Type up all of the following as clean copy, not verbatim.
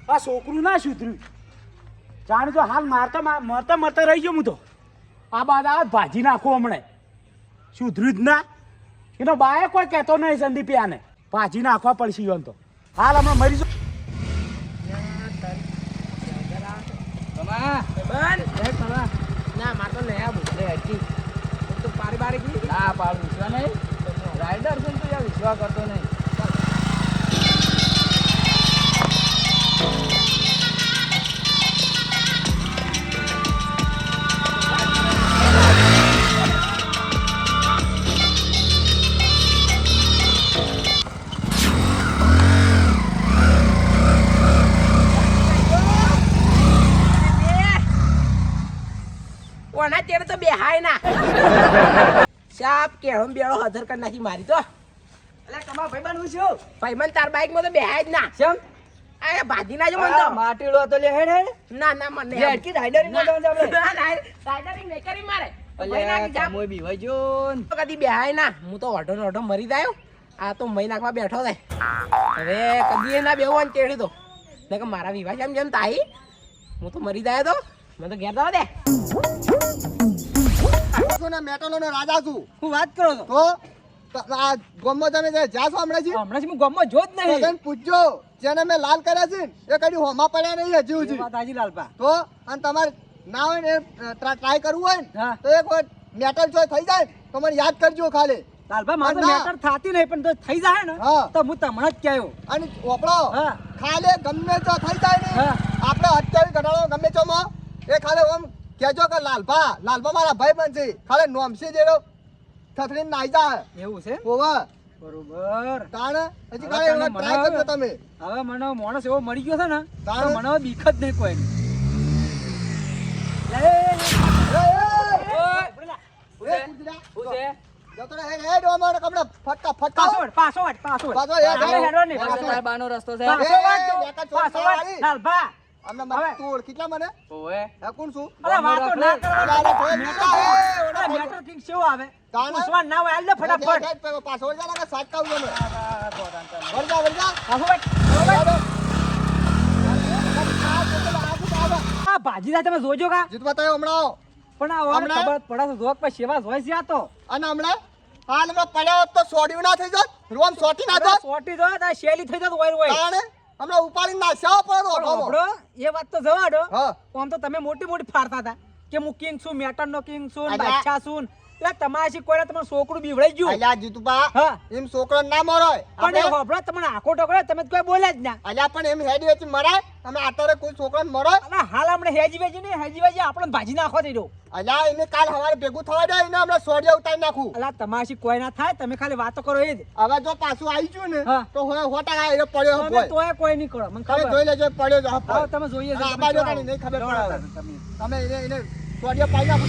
આ છોકરું ના સુધર્યું જાણે જો હાલ મરતા રહી ગયો હું તો આ બાદ આ ભાજી નાખું હમણાં સુધર્યું જ ના એનો બાએ કોઈ કહેતો નહીં સંદીપિયાને ભાજી નાખવા પડશે ઈવન તો હાલ હમણાં મરી જાઉં ના મારે તો નહીં આવું તો પારી બારી ગઈ ના પાડ વિશ્વા નહીં રાઈડર છે તો યાર વિશ્વા કરતો નહીં તેરે તો બેહાય ના સાપ કેળો બેળો હધર કરી નાખી મારી તો એટલે તમારા ભાઈ બનવું છું ભાઈ મને તાર બાઈક માં તો બેહાય જ ના કેમ આ ભાજી ના જો મને તો માટીડો તો લે હેડ ના ના મને હેડ કી રાઈડરિંગ માં જવાનું આપણે ના રાઈડરિંગ નહીં કરી મારે ભાઈ ના જા મોય બી હોય જો કદી બેહાય ના હું તો ઓઢો મરી જાયો આ તો મહી નાખવા બેઠો થાય હવે કદી ના બેહવાનું તેડી તો ને કે મારા વિવાહ જેમ તાઈ હું તો મરી જાયો તો મને તો ઘેર જવા દે મેટલો નો રાજા છું હું વાત કરો તો આ ગોમમાં તમે જ્યાં છો હમણાં હું ગોમમાં જો જ નહીં પૂછજો જેને મેં લાલ કર્યા છે એ કદી હોમાં પડ્યા નહીં હજી હજી વાત હાજી લાલપા તો અને તમારે ના હોય ને ટ્રાય કરવું હોય ને તો એક વાર મેટલ જો થઈ જાય તો મને યાદ કરજો ખાલી લાલપા મારે મેટર થાતી નહીં પણ તો થઈ જાય ને તો હું તમને જ કહેયો અને ઓપડો ખાલી ગમે તો થઈ જાય ને આપણે અત્યારે ઘટાડો ગમે તો એ ખાલી આમ કેજો કે લાલભા મારા ભાઈ બનશે ખાલી નોમસી જેરો થથડીને નાઈ જા એવું છે ઓવા બરોબર તાણે હજી કાલે એવો ટ્રાય કરજો તમે હવે મને માણસ એવો મળી ગયો છે ને તો મને બીક જ નહીં કોઈ રસ્તો છે કેટલા મને કોણ છું મેટર કિંગ શો આવે પૂછવા ના હોય આલે ફટાફટ પાસવર્ડ જાના કે સાત કાઉ મને આ ભાજીલા તમે જોજો કા જીત બતાયો હમણાં પણ આ ખબર પડા જોક પર સેવા હોય છે આ તો અને હમણાં હાલ હમણાં પડ્યો તો સોડ્યું ના થઈ જાત રોમ સોટી ના જાત સોટી જાત આ શેલી થઈ જાત હોય હમણાં ઉપાડી નાખ્યા પડો એ વાત તો જવાડો આમ તો તમે મોટી મોટી ફાડતા હતા કે હું કિંગ છું મેટર નો કિંગ છું બાદશાહ છું એટલે તમારી કોઈ તમારું છોકરું બીવડાઈ ગયું અલ્યા જીતુપા એમ છોકરો ના મરોય પણ હોબળો તમને આખો ટોકરો તમે કોઈ બોલે જ ના અલ્યા પણ એમ હેડી વેચી મરાય અમે આતરે કોઈ છોકરો મરોય અને હાલ આપણે હેજી વેચી ને હેજી વેચી આપણે ભાજી નાખો થઈ રહ્યો અલ્યા એને કાલ સવારે ભેગું થવા દે એને હમણાં સોડિયા ઉતારી નાખું અલ્યા તમારી કોઈ ના થાય તમે ખાલી વાતો કરો એ જ હવે જો પાછું આવી ગયું ને તો હવે હોટા એ પડ્યો તમે તોય કોઈ નહીં કરો મને ખબર જોઈ લેજો પડ્યો જ હા તમે જોઈએ છે આ બાજુ કાની નહીં ખબર પડે તમે એને સોડિયા પાઈ નાખો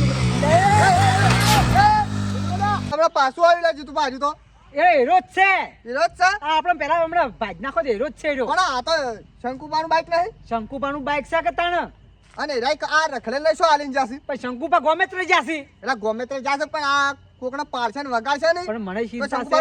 હમણાં પાછું આવી લે જીતુપા હજુ તો એ હીરો જ છે આપણે પેલા હમણાં ભાજ નાખો તો હીરો જ છે પણ આ તો શંકુપાનું બાઈક નહીં શંકુપાનું બાઈક છે કે તાણ અને રાઈક આ રખડે લઈ શું હાલીને જાસી પણ શંકુપા ગમે તે જાસી એટલે ગમે તે જાશે પણ આ કોકના પારછે ને વગાડશે નહીં પણ મને ચિંતા છે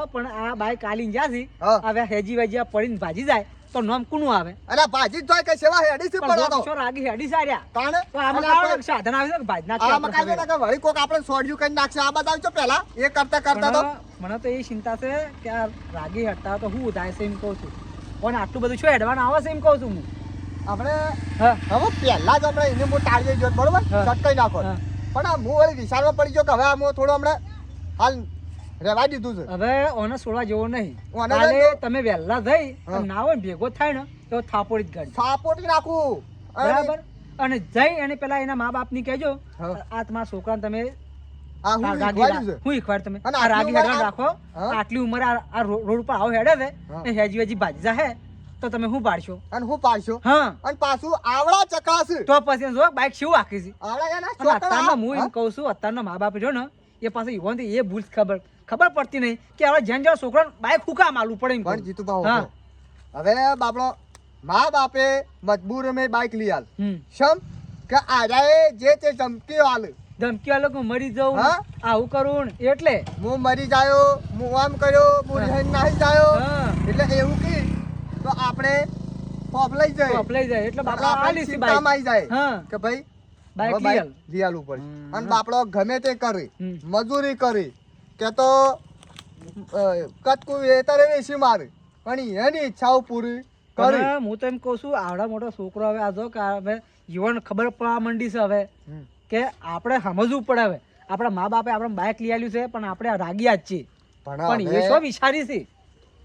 પણ આ બાઈક હાલીને જાસી હવે હેજી વેજી પડીને ભાજી જાય તો નામ કોનું આવે અરે ભાજી જોય કે સેવા હેડી છે પણ તો રાગી હેડી સાર્યા તાણે તો આમાં કાવ સાધન આવે છે ભાજ નાખે આ મકાઈ કે વળી કોક આપણે સોડ્યું કરી નાખશે આ બતાવ છો પહેલા એ કરતા તો મને તો એ ચિંતા છે કે આ રાગી હટતા તો હું થાય છે એમ કહું છું પણ આટલું બધું શું એડવાન્સ આવે છે એમ કહું છું હું આપણે હવે પહેલા જ આપણે એને હું ટાળીએ જોત બરોબર સટકાઈ નાખો પણ આ હું વળી વિચારવા પડી ગયો કે હવે આમ થોડું હમણાં હાલ રેવા દીધું છે હવે ઓને છોડવા જેવો નહીં કાલે તમે વહેલા જઈ ના હોય ભેગો થાય ને તો થાપોડી જ ગાડી થાપોડી નાખું બરાબર અને જઈ અને પેલા એના મા બાપ ની કહેજો આ તમારા છોકરાને તમે હું શીખવાડ તમે આ રાગી હેડવાન રાખો આટલી ઉંમરે આ રોડ ઉપર આવો હેડે છે હેજી વેજી ભાજી જાહે તો તમે હું પાડશો અને હું પાડશો હા અને પાછું આવડા ચકાશે તો પછી જો બાઈક શું આખી છે આવડા એના અત્યારના હું એમ કહું છું અત્યારના મા બાપ જો ને એ પાસે યુવાન એ ભૂલ ખબર પડતી નહીં કે હવે જેન જેવા છોકરાને બાઈક હુકા માલવું પડે પણ જીતુભા હવે બાપડો મા બાપે મજબૂર મેં બાઈક લઈ આલ શમ કે આજાએ જે તે ધમકી આલ ધમકી આલો કે મરી જાઉં આવું કરું એટલે હું મરી જાયો હું આમ કર્યો હું નાહી જાયો એટલે એવું કી તો આપણે પોપલાઈ જાય અપલાઈ જાય એટલે બાપડા આપણે આલી સી ચિંતામાં બાઈક આવી જાય હા કે ભાઈ બાઈક હવે બાઈક લઈ આલવું પડશે અને બાપડો ગમે તે કરી મજૂરી કરી કે તો કટકું વેતરે વેચી મારે પણ એની ઈચ્છાઓ પૂરી કરી પણ હું તો એમ કહું છું આવડા મોટો છોકરો હવે આ જો કે હવે જીવન ખબર પડવા માંડી છે હવે કે આપણે સમજવું પડે હવે આપણા મા બાપે આપણે બાઇક લઈ આલ્યું છે પણ આપણે રાગિયા જ છીએ પણ એ હવે શું વિચારી છે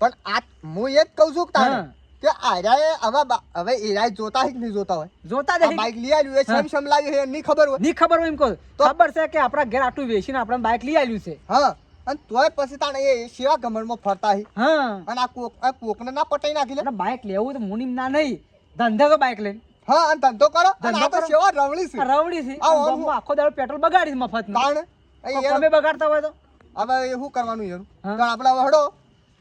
પણ આ હું એ જ કહું છું કે તારે હા. કે આર્યાએ હવે એરાય જોતા જ નહીં જોતા હોય જોતા આ જ બાઈક લઈ આવ્યું એ હા. સમ લાવ્યું છે નહીં ખબર હોય નહીં ખબર હોય એમ કહું તો? ખબર છે કે આપણા ઘેર આટલું વેચીને આપણે બાઇક લઈ આલ્યું છે હા અને તોય પછી તાણે એ સેવા ગમણમાં ફરતા હી હા અને આ કોકને ના પટાઈ નાખી લે અને બાઇક લેવું તો મુનિમ ના નહીં ધંધે તો બાઇક લઈને હા અને ધંધો કરો અને ધંધો આ તો કરો. સેવા રવળી છે આ રવડી છે આ અને ઓમ- ગામમાં આખો દાડો પેટ્રોલ બગાડી મફત તાણે એ તમે બગાડતા હોય તો હવે એ શું કરવાનું યાર હા. તો આપણે હવે હડો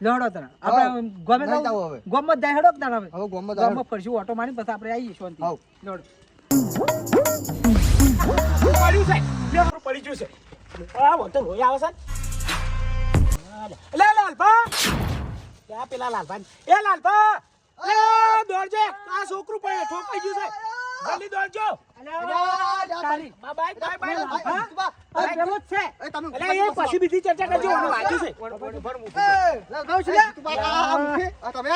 લેવડો તને આપણે ગમે નહીં જાવું હવે. ગોમત જાય હેડો તને હવે હવે ગોમમાં ગામમાં ફરશું ઓટો મારી પછી આપણે આવીએ શાંતિ હાવ. લેવડો પડ્યું છે લે મારું પડી ગયું છે આ વખતે રોઈ આવે છે લે લાલભા ક્યાં પેલા લાલભા એ લાલભા એ દોડજે આ છોકરું પડે ઠોકાઈ ગયું છે જલ્દી દોડજો તારી બા બાય બાય બાય લાલભા આ પેલો જ છે એ તમે એટલે એ પછી બીજી ચર્ચા કરજો મને વાંચ્યું છે તમે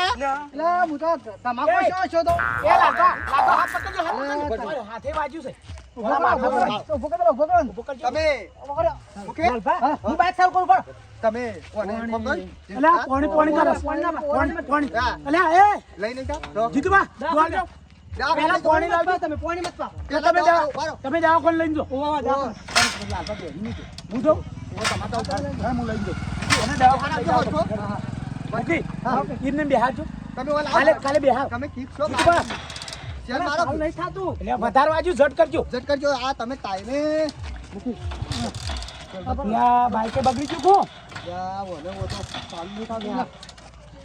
હું તો તમાકુ એ. શો છો તો એ લાલભા લાલભા હાથ પકડજો હાથ પકડજો હાથે વાંચ્યું છે ઓલા માથા પર વાંચ્યું. ઉભો કરો ઉભો કરો ઊભો કરજો. તમે ઓકે લાલભા હું બાઇક ચાલુ કરું પણ તમે કોને ખબર અલ્યા પોણી પોણી કરો પોણી અલ્યા એ લઈને જા જીતુબા દોડજો પેલા પોણી લાવજો તમે પોણી મત પાઓ એ તમે તમે જાઓ કોણ લઈને જો ઓવા જા હું જો હું લઈને જો અને દવાખાના આપજો ઓકે ઈરને બેહાડજો તમે ઓલા કાલે કાલે બેહાડ તમે કીપ છો જીતુબા ચાલ મારો નહીં થાતું એટલે વધારે વાજુ ઝટ કરજો જટ કરજો આ તમે ટાઈમે ત્યાં બાઈકે બગડી ચૂકો યા ઓને ઓ તો ચાલુ થા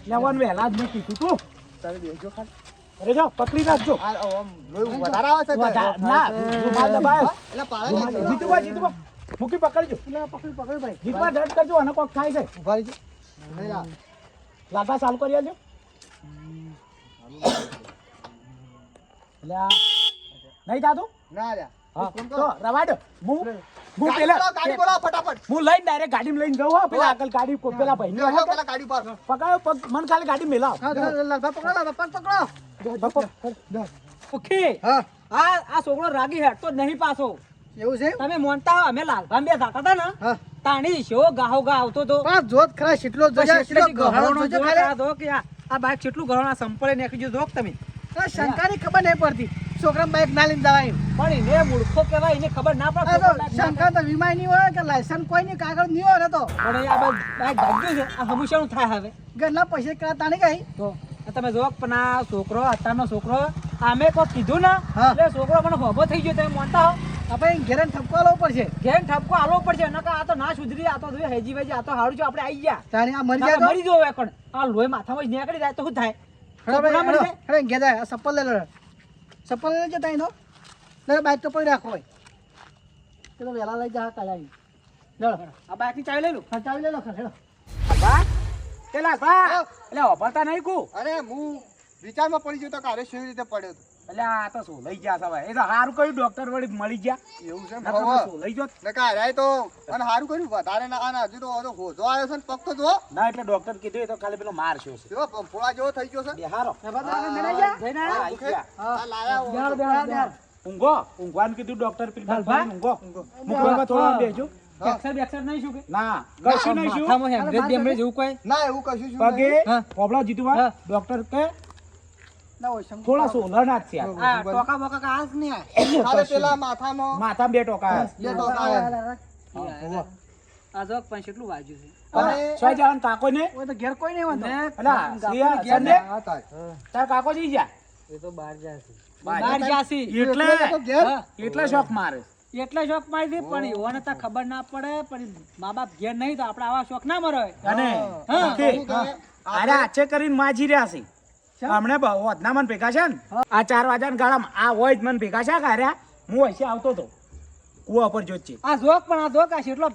લેવાનું વહેલા જ મેં કીધું તું તમે બેજો ખાલી અરે જાઓ પકડી રાખજો આ ઓમ લોહી વધારે આવે છે ના રૂમાલ દબાયો એટલે પાળા જીતુબા જીતુબા મૂકી પકડજો પકડ ભાઈ જીતુબા ઝટ કરજો અને કોક થાય છે ઉભા રહેજો નહીં આ લાટા ચાલુ કરી આલજો એટલે આ નહીં થાતું ના લ્યા હા તો રવા દો હું ગાડી પેલા બોલાવો, ગાડી બોલાવો ફટાફટ હું લઈને ડાયરેક્ટ ગાડીમાં લઈને જઉં હો પેલા આગળ ગાડી પેલા ભાઈ ને બેસો પેલા ગાડી પર પકડો પગ મને ખાલી ગાડી મેલાવ ઓકે હા આ છોકરો રાગી હેઠતો જ નહીં પાછો એવું છે તમે મોનતા હો અમે લાલભાન બે જાતા હતા ને હા તાણી શો ગાહો ગા આવતો તો પણ જોત ખરા કેટલો કેટલી ગહણો જોર આ જો કે આ બાઈક કેટલું ગહણો સંપળે નાખી જો જોક તમે શંકાની ખબર નહીં પડતી છોકરા બાઈક ના લઈને જવાય પણ એને મૂર્ખો કહેવાય એને ખબર ના પડે શંકા તો વીમા નહીં હોય કે લાયસન્સ કોઈ નહીં કાગળ નહીં હોય ને તો પણ આ બાઈક ભાગ્યું છે આ હંમેશાનું થાય હવે ઘરના પૈસા કરાતા નહીં કઈ તો તમે જો પણ આ છોકરો અત્યારનો છોકરો અમે કોઈ કીધું ને હા. એટલે છોકરો મને ભોભો થઈ ગયો તમે મોનતા હો આપણે ઘેરે ઠપકો આલવો પડશે ઘેર ઠપકો આલવો પડશે નકર આ તો ના સુધરી આ તો જોઈએ હેજી વેજી આ તો હારું છે આપણે આવી ગયા તાણી આ મરી નકર જાય મરી જવો એકણ આ લોહી માથામાં જ નીકળી જાય તો શું થાય છોકરો ના મરી જાય? અરે ઘેર જાય ચપ્પલ લઈ લો ચપ્પલ લઈ જતા એનો લે બાઈક તો પડી રાખો ભાઈ પેલો વેલા લઈ જા કાલાઈ લો આ બાઈકની ચાવી લઈ લો ચાવી લઈ લો હેડો બા પેલા બા એટલે વાપરતા નહીં કુ અરે હું વિચારમાં પડી ગયો તો કારે કેવી રીતે પડ્યો તો એટલે આ તો શું લઈ ગયા સવાય એ તો સારું કયું ડોક્ટર વળી મળી ગયા એવું છે નકર તો શું લઈ જોત ને કારે તો અને સારું કર્યું વધારે ના આના હજુ તો હોજો આવ્યો છે ને પગ તો જો ના એટલે ડોક્ટર કીધું એ તો ખાલી પેલો માર છે જો પોળા જેવો થઈ ગયો છે બેહારો જઈને હા, આયા? આઈ ગયા. આ લાયા બેહાર, બેહાર, બેહાર. ઊંઘો ઊંઘવાનું કીધું ડોક્ટર પેલી હાલ, ભાઈ ઊંઘો મૂકવામાં થોડો આમ બેસજો બેક્સર બેક્સર નહીં શું કે ના કશું નહીં શું માથામાં હેમરેજ બેમરેજ એવું કોઈ ના એવું કશું શું પગે હા. પોપડા જીતુવા હા. ડોક્ટર કે ના હોય શંકા. થોડા સોલર ના જ છે આ. આ ટોકા બોકા કા આજ નહીં આ તારે પેલા માથામાં માથામાં બે ટોકા બે ટોકા આવ્યા. આ જો પણ કેટલું વાજ્યું છે અને સોય જવાનું કાકો ને ઓય તો ઘેર કોઈ નહીં હોતો અલા સિયા સંડે હા તાર તાર કાકો જઈ ગયા એ તો બહાર જાશે બહાર બહાર જાસી એટલે તો ઘેર હા. એટલે શોખ મારે એટલે શોખ મારી દે પણ એવાને તો ખબર ના પડે પણ મા બાપ ઘેર નહીં તો આપણે આવા શોખ ના મરે અને હા. ઓકે. અરે આચે કરીને માજી રહ્યા છે હમણે વધના મન ભેગા છે ને આ 4 વાગ્યાના ગાળામાં આ હોય જ મન ભેગા છે કાર્યા હું અહીંથી આવતો હતો કુવા પર જોત છે આ જોક પણ આ જોક આ શેટલો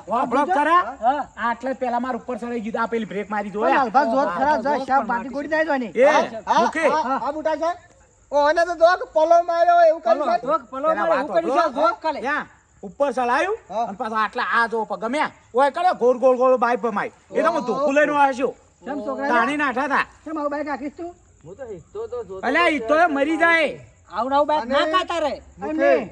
વાપરો ખરા હા આટલે પેલા માર ઉપર ચડાઈ ગયું આ પેલી બ્રેક મારી પણ દો લાલભા જોત ખરા જાય શાપ બાટી ગોળી જાય જોની એ મુખી આ બુટા છે ઓ અને તો જોક પલો માર્યો હોય એવું કરી છે. જોક પલો પેલા મારે વાત હું કરી વાપરો. જોક કાલે ત્યાં ઉપર ચડાયું હા. અને પાછા આટલા આ જો ગમ્યા ઓય કરે ગોળ ગોળ ગોળ બાઈક પમાય એ તો હું ધોકું લઈને આવ્યો કેમ છોકરા તાણી નાઠા હતા કેમ આવું બાઈક આખીશ તું અલ્યા ઈ તો મરી જાય આવું આવું બાઈક ના અને- કાતા રે મુખી.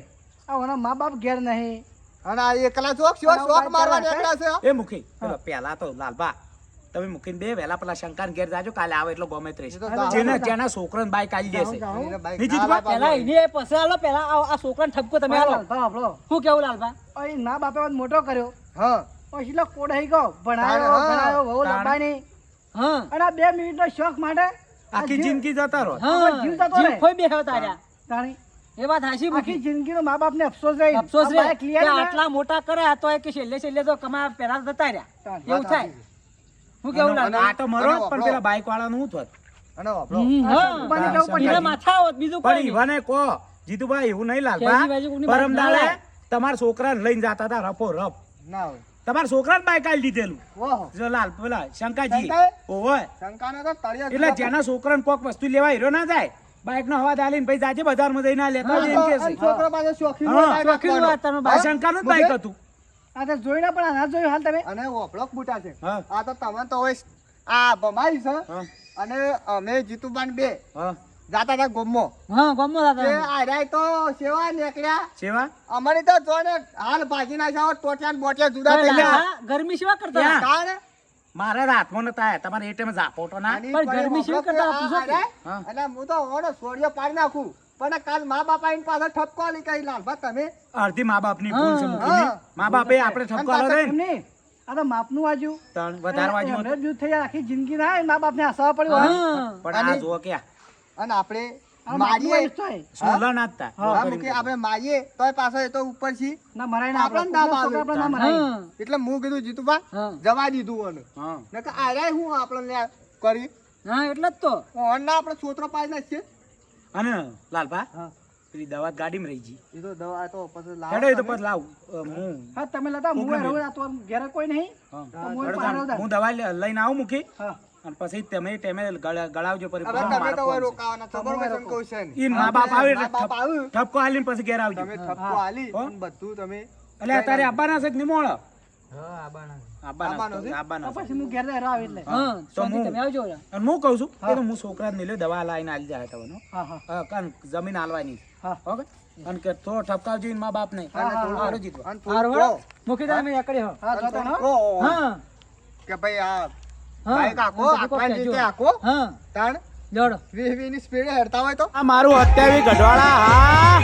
આ મા બાપ ઘેર નહીં અને આ એકલા જોક શોક મારવા નીકળ્યા છે એ મુખી પેલા તો લાલબા તમે મૂકીને બે વહેલા પેલા શંકર ઘેર જાજો કાલે આવે એટલો ગમે ત્રેસ એ તો જાઓ. જેને જેના છોકરાને બાઈક આલી દેશે એને બાઈક નીચે ના જ લાવવા પેલા જોઈએ. એને પછી આલો પેલા આ છોકરાને ઠપકો તમે આલો લાલભા શું કેવું લાલભા અહીં ના બાપે વાત મોટો કર્યો હા પછી લો કોડાઈ ગયો ભણાયો હા. ભણાયો વહુ તાણ. લબાની હા અને આ 2 મિનિટનો શોખ માટે આ આખી જીવ- જિંદગી જતા રહો હા જીવ જતો રે. જીવ ખોઈ બેહ્યો તાર્યા તાણી એ વાત હાચી આખી મૂકી જિંદગીનો મા બાપને અફસોસ રહી અફસોસ આ રે બાઈક લઈ કે આવ્યા ને, આટલા મોટા કર્યા તો એ કે છેલ્લે તો કમા પેલા જતા રહ્યા તાણ. એવું થાય શું કેવું અને લાલભા આ તો મરો અને પણ પેલા બાઈક વાળાનું શું થોત અને વાપરો. હા ઉપાધિ કેવું પણ એને પડે માથા આવત બીજું પણ કોઈ નહીં. ઈવાને કહો જીતુભાઈ એવું નહીં લાલબા કેજી બાજુ કોકની બાઈક પરમ ના દાડે લાય. તમારા છોકરાને લઈને જતા હતા રફો રફ ના હોય તમારા છોકરાને બાઈક આલી દીધેલું ઓહો જો લાલ પેલા શંકાજી શંકાએ? ઓય શંકાને તો તળિયે એટલે જેના છોકરાને કોક વસ્તુ લેવા હીરો ના જાય બાઈક નો હવા આલીને પછી જાજે બજારમાં જઈને આ લેતા આવજે એમ કે અને છે છોકરો પાસે શોખીન હા, બાઈક શોખીન આપવાનો. વાત તમે આ બાઈક. શંકાનું જ બાઈક હતું આ તો જોઈને પણ આ ના જોયું હાલ તમે અને ઓપડોક બુટા છે હા. આ તો તમે તો હોય આ બમારી છે હા અને અમે જીતુબાન બે હા જાતા હતા ગોમમાં હા ગમો તે દાદા આર્યા તો સેવા નીકળ્યા સેવા અમારી તો જો ને હાલ ભાજી નાખ્યા ટોટિયા ને બોટિયા જુદા થઈ ગયા લાલભા, ગરમી સેવા કરતા ક્યાં? તાણે મારા હાથમાં નતા આયા તમારે એ ટાઈમે ઝાપોટો ના આની પણ પર ગરમી શેવી ઓપડોક કરતા આ પૂછો કે? આર્યા. હા. એટલે હું તો ઓનો સોડિયો પાડી નાખું પણ કાલ મા બાપ આવીને પાછળ ઠપકો આલી કઈ લાલભા તમે અડધી મા બાપની ભૂલ છે હા. મૂકીને હા. મા બાપે આપણે ઠપકો આલો રે એમ નહીં આ તો માપનું વાજ્યું ત્રણ વધારે વાજ્યું એમને હતું. જ યુદ્ધ થઈ જાય, આખી જિંદગી ના મા બાપને હસાવા પડ્યું હોય. હા પણ આ અને- જુઓ ક્યાં અને આપણે આ માપનું મારીએ વાજ્યું છે. સોલા ના જ તા. હા, મૂકી આપણે મારીએ તોય પાછો એ તો ઉપર છી ના મરાય ના આપણને આપણે. દાબ છોકરા આવે. આપણે ના મરાય. હા એટલે હું કીધું જીતુભા હા. જવા દીધું ઓને હા નકર આર્યા હું આપણને કરી હા એટલે જ તો ઓનના આપણે છોતરો પાડી નાખીએ અને લાલભા હા. પેલી દવા ગાડીમાં રહી ગઈ એ તો દવા તો પછી લાવો હેડો એ તો તમે. પછી લાવ હું હા તમે લેતા હું કોકને રહું આ તો ઘેરે કોઈ નહીં હા. તો હું હેડો પાડો તાણ. હું દવા લઈને આવું મૂકી હા અને પછી તમે ટેમે ગળાવજો પરી હવે તમે તો હોય રોકાવાના છો બરોબર છે ને કહું છે ને. ઈ મા બાપ આવે એટલે મા બાપ આવ્યું, ઠપકો હાલીને પછી ઘેર આવજો તમે ઠપકો આલી હો. અને બધું તમે એટલે અત્યારે આબાના છે કે નહીં મોળો આવવાનો આબાના છે? આબાના તો પછી હું ઘેર રહે આવે એટલે હા તો શાંતિ હું- તમે આવજો અને હું કહું છું કે તો હું છોકરાને મિલ્યો દવા લાવીને આલી જાય તમને હા હા હા કારણ જમીન હાલવાની હા. ઓકે અને કે તો ઠપકાવજો ઈને મા બાપ ને હા, હા, હારો જીતવા અને હારું થોડું હળો. મૂકી દે અમે એકડી હો હા કહો, જોતો અને ને થોડું કહો હા કે ભાઈ આ હા બાઈક આખો મને તો આખવાની કહેજો. રીતે આખો હા તાણ જોડો 20 ની સ્પીડે હેડતા હોય તો આ મારું 28 ગઢવાળા હા